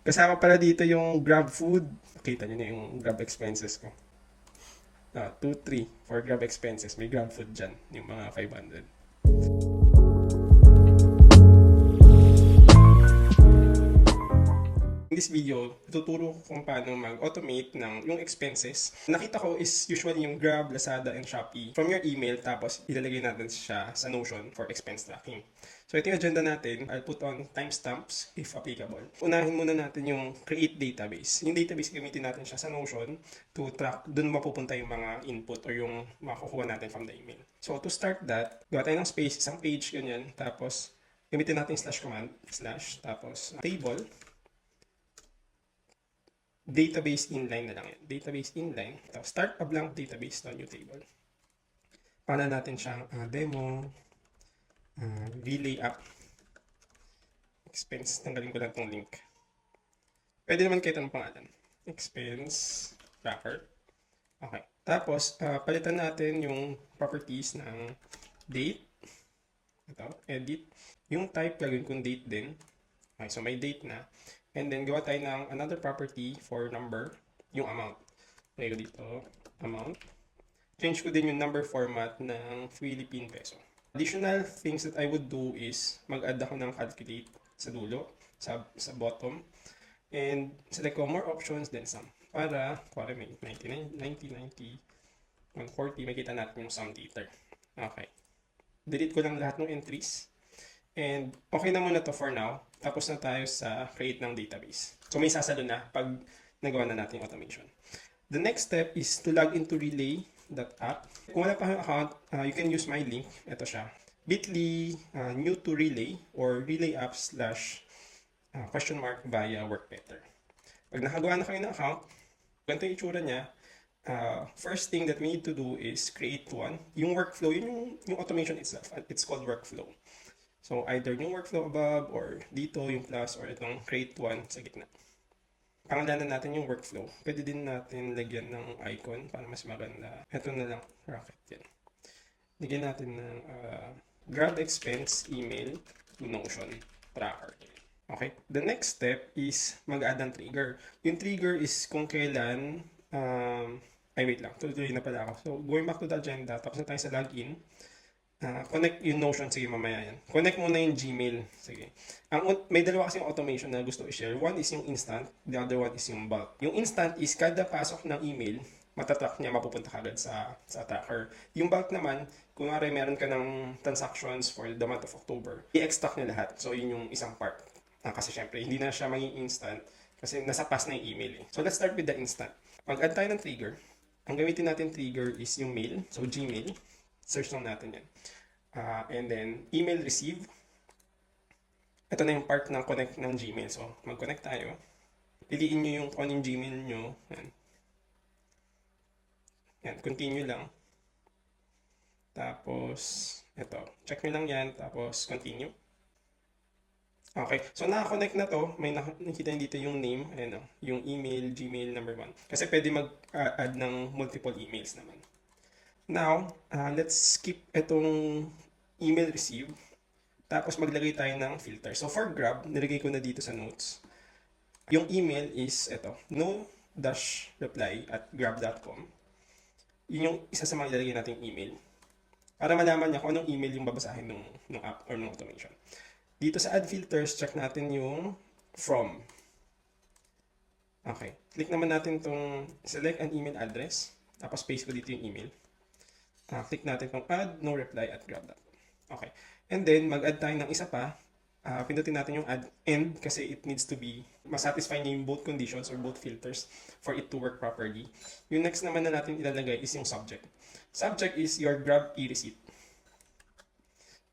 Kasama pala dito yung Grab food. Kita nyo na yung Grab expenses ko. 2, 3 for Grab expenses. May Grab food dyan. Yung mga 500. In this video, tuturo ko kung paano mag-automate ng yung expenses. Nakita ko is usually yung Grab, Lazada, and Shopee from your email, tapos ilalagay natin siya sa Notion for expense tracking. So ito yung agenda natin. I'll put on timestamps if applicable. Unahin muna natin yung create database. Yung database, gamitin natin siya sa Notion to track dun mapupunta yung mga input or yung makukuha natin from the email. So to start that, gawa tayo ng space, isang page, ganyan. Tapos gamitin natin slash command, slash, tapos table, database inline na lang yan. Database inline. Tapos start a blank database to new table. Paano natin siyang demo, Relay.app, expense. Tanggalin ko lang itong link. Pwede naman kahit anong pangalan. Expense tracker. Okay. Tapos, palitan natin yung properties ng date. Ito, edit. Yung type, gagawin kong date din. Okay, so may date na. And then, gawa tayo ng another property for number, yung amount. Okay, dito, amount. Change ko din yung number format ng Philippine peso. Additional things that I would do is mag-add ako ng calculate sa dulo, sa bottom. And select ko more options, then sum. Para, may 90, 140, makita natin yung sum later. Okay. Delete ko lang lahat ng entries. And okay na muna to for now. Tapos na tayo sa create ng database. So may sasalo na pag nagawa na natin yung automation. The next step is to log into Relay.app. Kung wala pa kayong account, you can use my link. Ito siya. bit.ly new to Relay or Relay.app / via work better. Pag nakagawa na kayo ng account, ganito yung itsura niya. First thing that we need to do is create one. Yung workflow, yung automation itself. It's called workflow. So either yung workflow above or dito yung plus or itong create one sa gitna. Pangalanan natin yung workflow. Pwede din natin lagyan ng icon para mas maganda. Ito na lang, rocket yan. Lagyan natin ng grab expense email to Notion tracker. Okay, the next step is mag-add ng trigger. Yung trigger is kung kailan, wait lang, tuloy na pala ako. So going back to the agenda, tapos na tayo sa login. Connect yung Notion, sige mamaya yan. Connect muna yung Gmail, sige. May dalawa kasi yung automation na gusto i-share. One is yung instant, the other one is yung bulk. Yung instant is kada pasok ng email, matatrack niya, mapupunta kagad sa tracker. Yung bulk naman, kung meron ka ng transactions for the month of October, i-extract niya lahat. So yun yung isang part. Kasi syempre, hindi na siya maging instant kasi nasa pass na yung email. So let's start with the instant. Mag-add tayo ng trigger. Ang gamitin natin trigger is yung mail, so Gmail. Search lang natin yan. And then, email receive. Ito na yung part ng connect ng Gmail. So, mag-connect tayo. Piliin nyo yung kung yung Gmail nyo. Yan. Yan, continue lang. Tapos, ito. Check nyo lang yan. Tapos, continue. Okay. So, naka-connect na to. May nakikita nyo dito yung name. Ayan, yung email, Gmail number 1. Kasi pwede mag-add ng multiple emails naman. Now, let's skip itong email receive. Tapos maglagay tayo ng filter. So for Grab, nilagay ko na dito sa notes. Yung email is ito, no-reply@grab.com. Yun yung isa sa mga ilalagay nating email. Para malaman niya kung anong email yung babasahin ng app or ng automation. Dito sa add filters, check natin yung from. Okay. Click naman natin itong select an email address. Tapos paste ko dito yung email. Click natin itong add no reply at grab.com. Okay. And then, mag-add tayo ng isa pa. Pindutin natin yung add end kasi it needs to be masatisfy niya yung both conditions or both filters for it to work properly. Yung next naman na natin ilalagay is yung subject. Subject is your Grab e-receipt.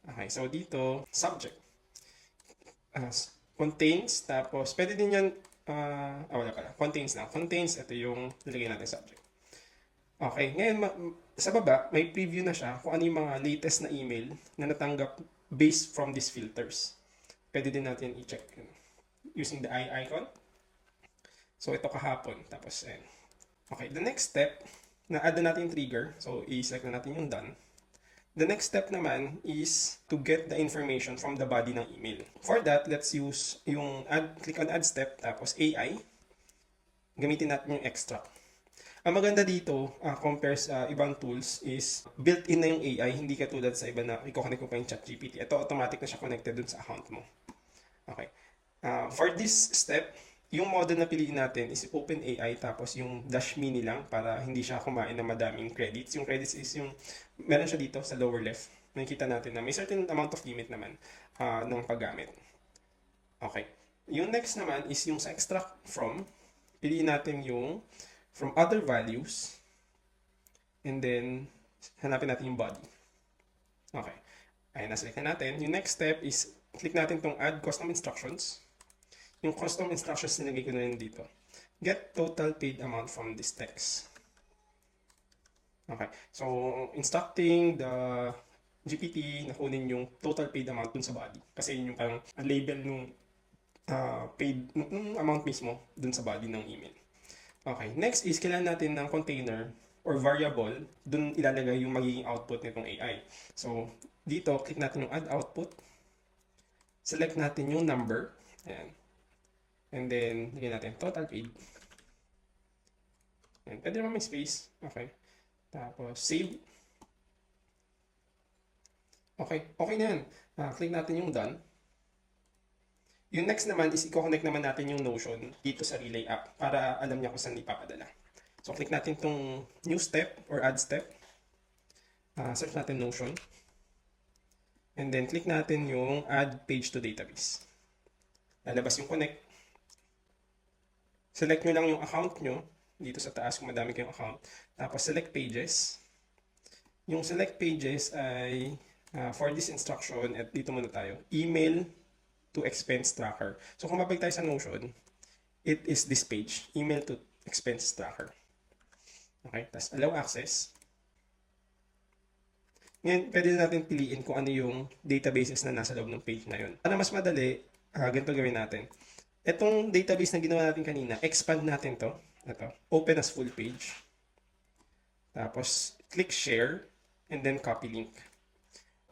Okay. So, dito, subject. Contains. Tapos, pwede din yan, wala pala. Contains lang. Contains, ito yung nilagay natin subject. Okay, ngayon sa baba, may preview na siya kung ano yung mga latest na email na natanggap based from these filters. Pwede din natin i-check using the eye icon. So, ito kahapon. Tapos, okay, the next step, na-add na natin yung trigger. So, i-select na natin yung done. The next step naman is to get the information from the body ng email. For that, let's use yung click on add step, tapos AI. Gamitin natin yung extract. Ang maganda dito, compare sa ibang tools, is built-in na yung AI, hindi katulad sa iba na i-connect mo pa yung ChatGPT. Ito, automatic na siya connected dun sa account mo. Okay. For this step, yung model na piliin natin is OpenAI, tapos yung dash mini lang para hindi siya kumain ng madaming credits. Yung credits is yung, meron siya dito sa lower left. Nakikita natin na may certain amount of limit naman ng paggamit. Okay. Yung next naman is yung sa extract from. Piliin natin yung from other values. And then, hanapin natin yung body. Okay. Ayun, naselect na natin. Yung next step is, click natin tong add custom instructions. Yung custom instructions nilagay ko na rin dito. Get total paid amount from this text. Okay. So, instructing the GPT na kunin yung total paid amount dun sa body. Kasi yun yung parang label nung paid amount mismo dun sa body ng email. Okay. Next is, kailangan natin ng container or variable, dun ilalagay yung magiging output nitong AI. So, dito, click natin yung add output. Select natin yung number. Ayan. And then, lagyan natin total paid. Ayan. Pwede naman may space. Okay. Tapos, save. Okay. Okay na yan. Click natin yung done. Yung next naman is i-connect naman natin yung Notion dito sa Relay.app para alam niya kung saan ipapadala. So, click natin itong new step or add step. Search natin Notion. And then, click natin yung add page to database. Lalabas yung connect. Select nyo lang yung account nyo dito sa taas kung madami kayong account. Tapos, select pages. Yung select pages ay for this instruction, at dito muna tayo, email to expense tracker. So, kung mabalik tayo sa Notion, it is this page, email to expense tracker. Okay, tapos allow access. Ngayon, pwede natin piliin kung ano yung databases na nasa loob ng page na yun. Para mas madali, ganito gawin natin. Itong database na ginawa natin kanina, expand natin to. Ito, open as full page. Tapos, click share, and then copy link.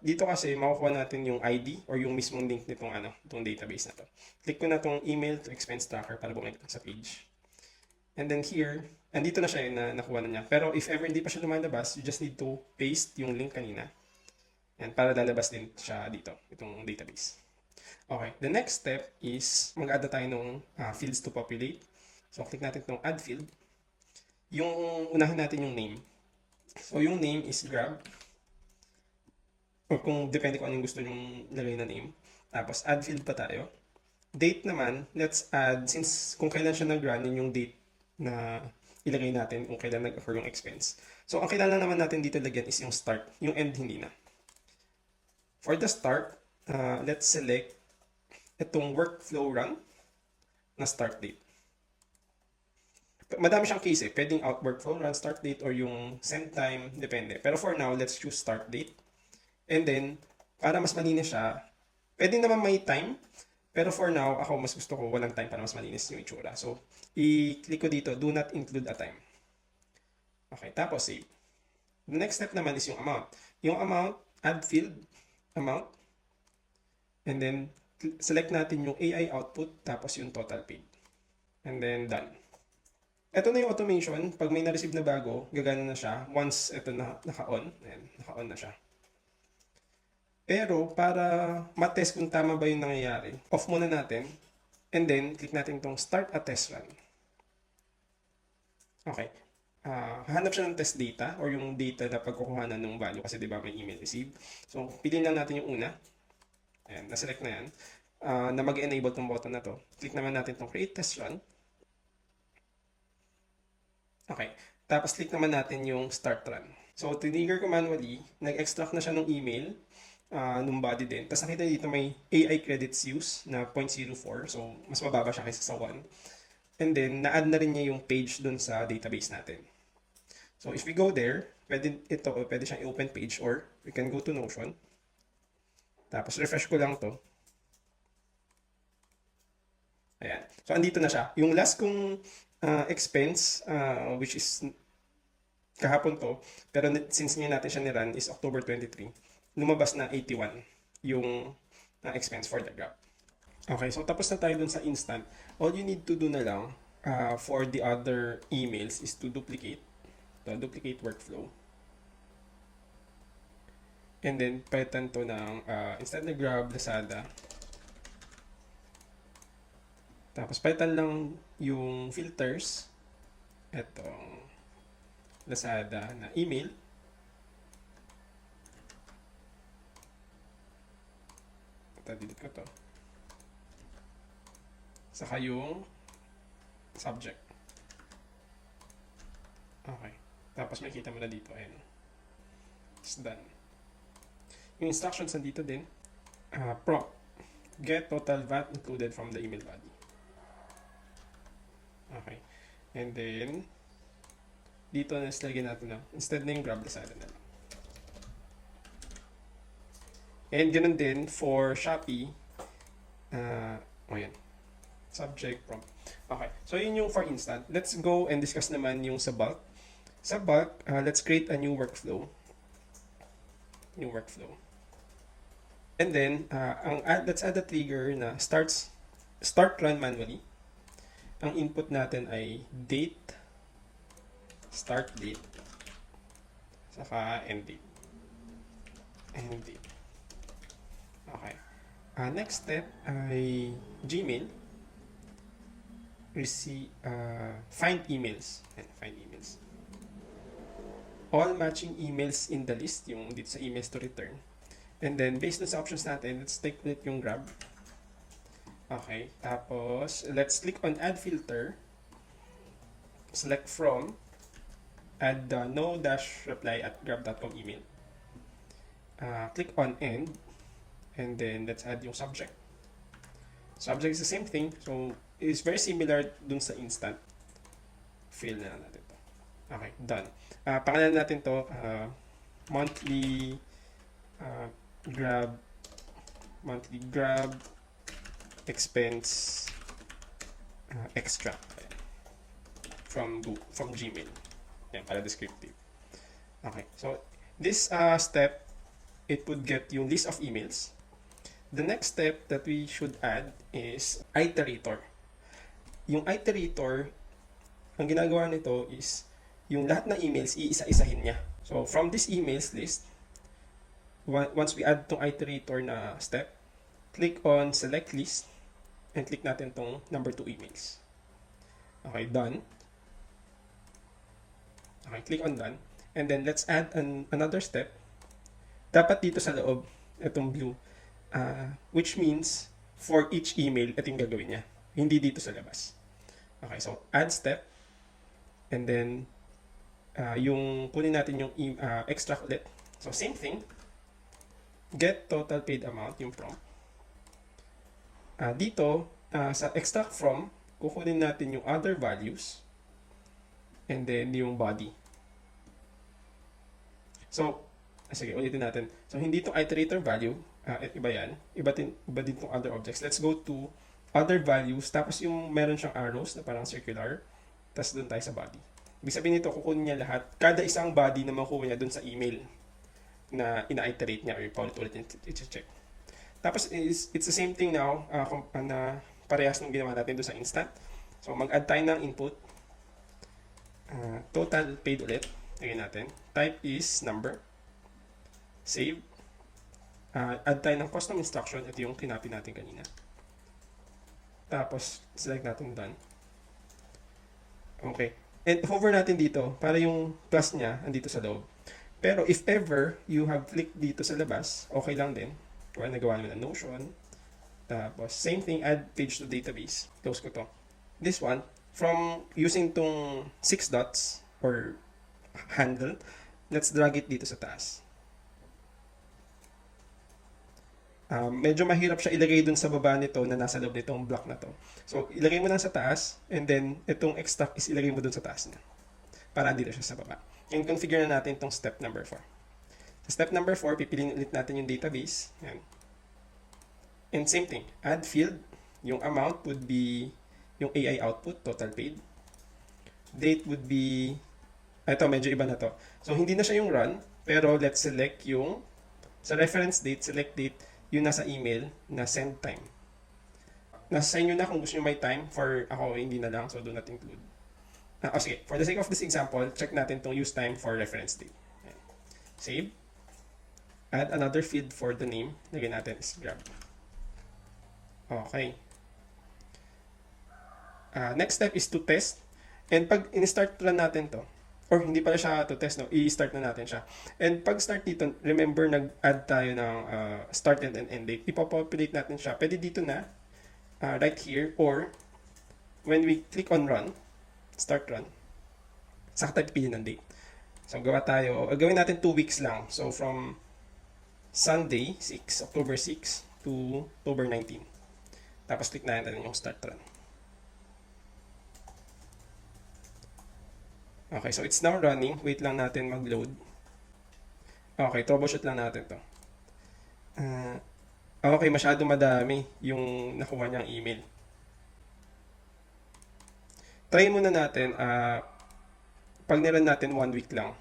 Dito kasi, makukuha natin yung ID or yung mismong link nitong itong database na to. Click ko na itong email to expense tracker para bumalik sa page. And then here, andito na siya na nakuha na niya. Pero if ever hindi pa siya lumalabas, you just need to paste yung link kanina. And para lalabas din siya dito, itong database. Okay, the next step is mag-add tayo ng fields to populate. So, click natin itong add field. Yung unahin natin yung name. So, yung name is grab. Or kung depende kung anong gusto nyong lagay na name. Tapos, add field pa tayo. Date naman, let's add, since kung kailan siya nag-run, yung date na ilagay natin kung kailan nag-occur yung expense. So, ang kailangan naman natin dito lagyan is yung start. Yung end, hindi na. For the start, let's select itong workflow run na start date. Madami siyang case eh. Pwedeng out workflow run, start date, or yung send time, depende. Pero for now, let's choose start date. And then, para mas malinis siya, pwede naman may time. Pero for now, ako mas gusto ko walang time para mas malinis yung itsura. So, i-click ko dito, do not include a time. Okay, tapos save. The next step naman is yung amount. Yung amount, add field, amount. And then, select natin yung AI output, tapos yung total paid. And then, done. Ito na yung automation. Pag may na-receive na bago, gagana na siya. Once ito na naka-on, naka-on na siya. Pero, para matest kung tama ba yung nangyayari, off muna natin. And then, click natin itong start a test run. Okay. Hahanap siya ng test data or yung data na pagkukuhanan ng value kasi diba may email receive. So, piliin lang natin yung una. Ayan, na-select na yan. Na mag-enable tong button na to. Click naman natin itong create test run. Okay. Tapos, click naman natin yung start run. So, tinigger ko manually. Nag-extract na siya ng email. Nung body din. Tapos nakita dito may AI credits use na 0.04. So, mas mababa siya kaysa sa 1. And then, na-add na rin niya yung page dun sa database natin. So, if we go there, pwede siyang i-open page or we can go to Notion. Tapos, refresh ko lang to. Ayan. So, andito na siya. Yung last kong expense, which is kahapon to, pero since ngayon natin siya ni-run is October 23, lumabas na 81 yung expense for the Grab. Okay, so tapos na tayo dun sa instant. All you need to do na lang for the other emails is to duplicate workflow. And then, palitan to ng instead na Grab, Lazada. Tapos, palitan lang yung filters. Etong Lazada na email. Delete ko to. Saka yung subject. Okay. Tapos makita mo na dito. Ayan. It's done. Yung instructions nandito din. Prompt. Get total VAT included from the email body. Okay. And then, dito na lagyan natin na. Instead na yung Grab, Lazada na lang. And ganun din for Shopee. Ayan. Subject, prompt. Okay. So, yun yung for instant. Let's go and discuss naman yung sa bulk. Sa bulk, let's create a new workflow. And then, let's add a trigger na start run manually. Ang input natin ay date, start date, saka end date. Okay. Next step ay Gmail. Find emails. Find emails. All matching emails in the list, yung dito sa emails to return. And then, based on sa options natin, let's take ulit yung Grab. Okay. Tapos, let's click on add filter. Select from, add the no-reply at grab.com email. Click on end. And then, let's add yung subject. Subject is the same thing. So, it's very similar dun sa instant. Fill na natin to. Okay, done. Pangalan natin to, monthly Grab expense extra from Gmail. Yan, para descriptive. Okay, so this step, it would get yung list of emails. The next step that we should add is iterator. Yung iterator, ang ginagawa nito is yung lahat ng emails, iisa-isahin niya. So, from this emails list, once we add tong iterator na step, click on select list and click natin tong number 2 emails. Okay, done. Okay, click on done. And then, let's add another step. Dapat dito sa loob, itong blue, which means for each email, ito yung gagawin niya. Hindi dito sa labas. Okay, so add step. And then, yung kunin natin yung extract ulit. So, same thing. Get total paid amount, yung prompt. Dito, sa extract from, kukunin natin yung other values. And then, yung body. So, sige, ulitin natin. So, hindi itong iterator value. Iba yan. Iba din itong other objects. Let's go to other values. Tapos yung meron siyang arrows na parang circular. Tapos doon tayo sa body. Ibig sabihin nito, kukunin niya lahat. Kada isang body na makuha niya doon sa email na ina-iterate niya or paulit-ulit i-check. Tapos it's the same thing now na parehas ng ginawa natin doon sa instant. So mag-add tayo ng input. Total paid ulit. Lagyan natin. Type is number. Save. Add tayo ng custom instruction. Ito yung kinopy natin kanina. Tapos select natin done. Okay. And hover natin dito para yung plus niya andito sa loob. Pero if ever you have clicked dito sa labas, okay lang din. Kung nagawa naman ng Notion. Tapos same thing, add page to database. Close ko to. This one, from using tong 6 dots or handle, let's drag it dito sa taas. Medyo mahirap siya ilagay dun sa baba nito na nasa loob nitong block na to. So, ilagay mo lang sa taas, and then, itong extract is ilagay mo dun sa taas na. Para andito siya sa baba. And configure na natin itong step number 4. Sa step number 4, pipiliin ulit natin yung database. Yan. And same thing, add field. Yung amount would be yung AI output, total paid. Date would be, Ito, medyo iba na to. So, hindi na siya yung run, pero let's select yung, sa reference date, select date, yung nasa email na send time. Nasa sa inyo na kung gusto nyo may time. For ako, hindi na lang, so do not include. Sige, for the sake of this example, check natin itong use time for reference date. Ayan. Save. Add another field for the name. Lagyan natin is grab. Okay. Next step is to test. And pag in-start run natin to, or hindi pala siya to test, no? I-start na natin siya. And pag start dito, remember nag-add tayo ng start and end date. Ipopopulate natin siya. Pwede dito na, right here, or when we click on run, start run, saka tayo pipili ng date. So gawin natin 2 weeks lang. So from Sunday, October 6 to October 19. Tapos click natin yung start run. Okay, so it's now running. Wait lang natin mag-load. Okay, troubleshoot lang natin to. Okay, masyado madami yung nakuha niyang email. Try muna natin, pag niran natin 1 week lang.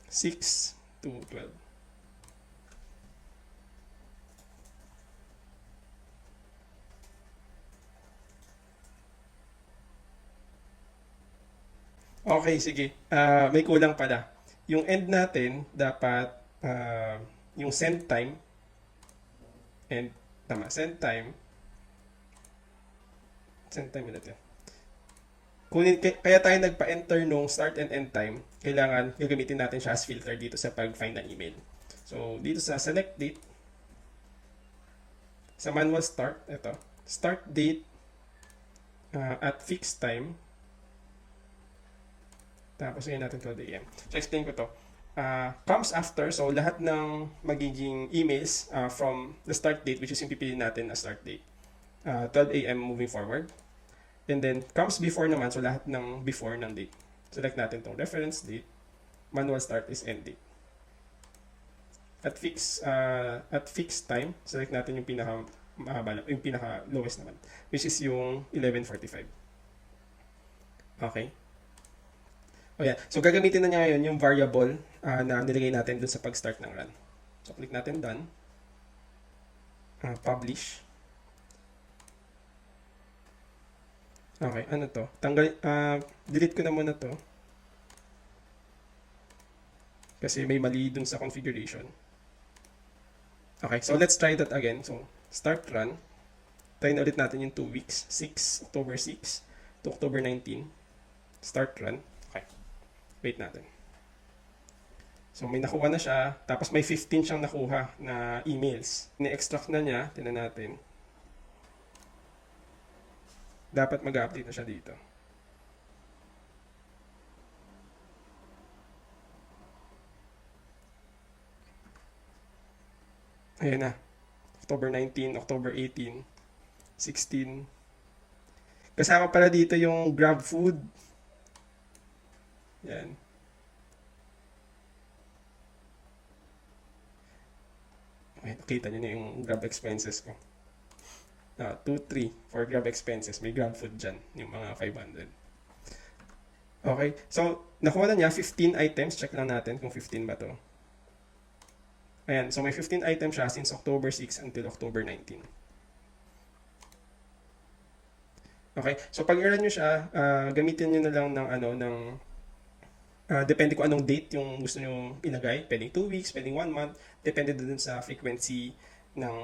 6 to 12. Okay, sige. May kulang pala. Yung end natin, dapat yung send time. And, tama, send time. Send time ulit yan. Kaya tayo nagpa-enter nung start and end time, kailangan gagamitin natin siya as filter dito sa pag-find ng email. So, dito sa select date, sa manual start, ito, start date at fixed time. Tapos ngayon natin 12 a.m. So, explain ko to. Comes after, so lahat ng magiging emails from the start date, which is yung pipiliin natin na start date, 12 a.m. moving forward. And then, comes before naman, so lahat ng before ng date. Select natin tong reference date, manual start is end date. At fixed time, select natin yung pinaka-mahaba, yung pinaka-lowest naman, which is yung 11:45. Okay. O yan. So, gagamitin na niya ngayon yung variable na nilagay natin dun sa pag-start ng run. So, click natin done. Publish. Okay, ano to? Delete ko na muna to. Kasi may mali dun sa configuration. Okay, so let's try that again. So, start run. Try na ulit natin yung 2 weeks. October 6 to October 19. Start run. Okay. Wait natin. So, may nakuha na siya. Tapos may 15 siyang nakuha na emails. Ni-extract na niya. Tingnan natin. Dapat mag-update na siya dito. Ayan na. October 19, October 18, 16. Kasama pala dito yung Grab Food. Yan. Okay, nakita nyo na yung Grab expenses ko. 2-3 for Grab expenses. May Grab Food dyan. Yung mga 500. Okay. So, nakuha na niya 15 items. Check lang natin kung 15 ba to. Ayan. So, may 15 items siya since October 6 until October 19. Okay. So, pag i-run nyo siya, gamitin nyo na lang ng depende kung anong date yung gusto nyo ilagay. Pwedeng 2 weeks, pwedeng 1 month. Depende dun sa frequency ng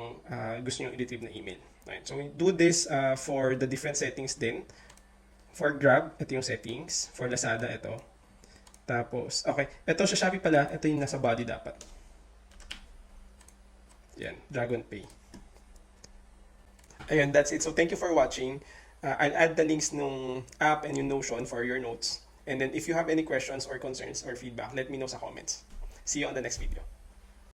gusto nyo i-retrieve na email. Right. So, we do this for the different settings din. For Grab, ito yung settings. For Lazada, ito. Tapos, okay. Ito sa Shopee pala, ito yung nasa body dapat. Yan, Dragon Pay. Ayun, that's it. So, thank you for watching. I'll add the links nung app and yung Notion for your notes. And then, if you have any questions or concerns or feedback, let me know sa comments. See you on the next video.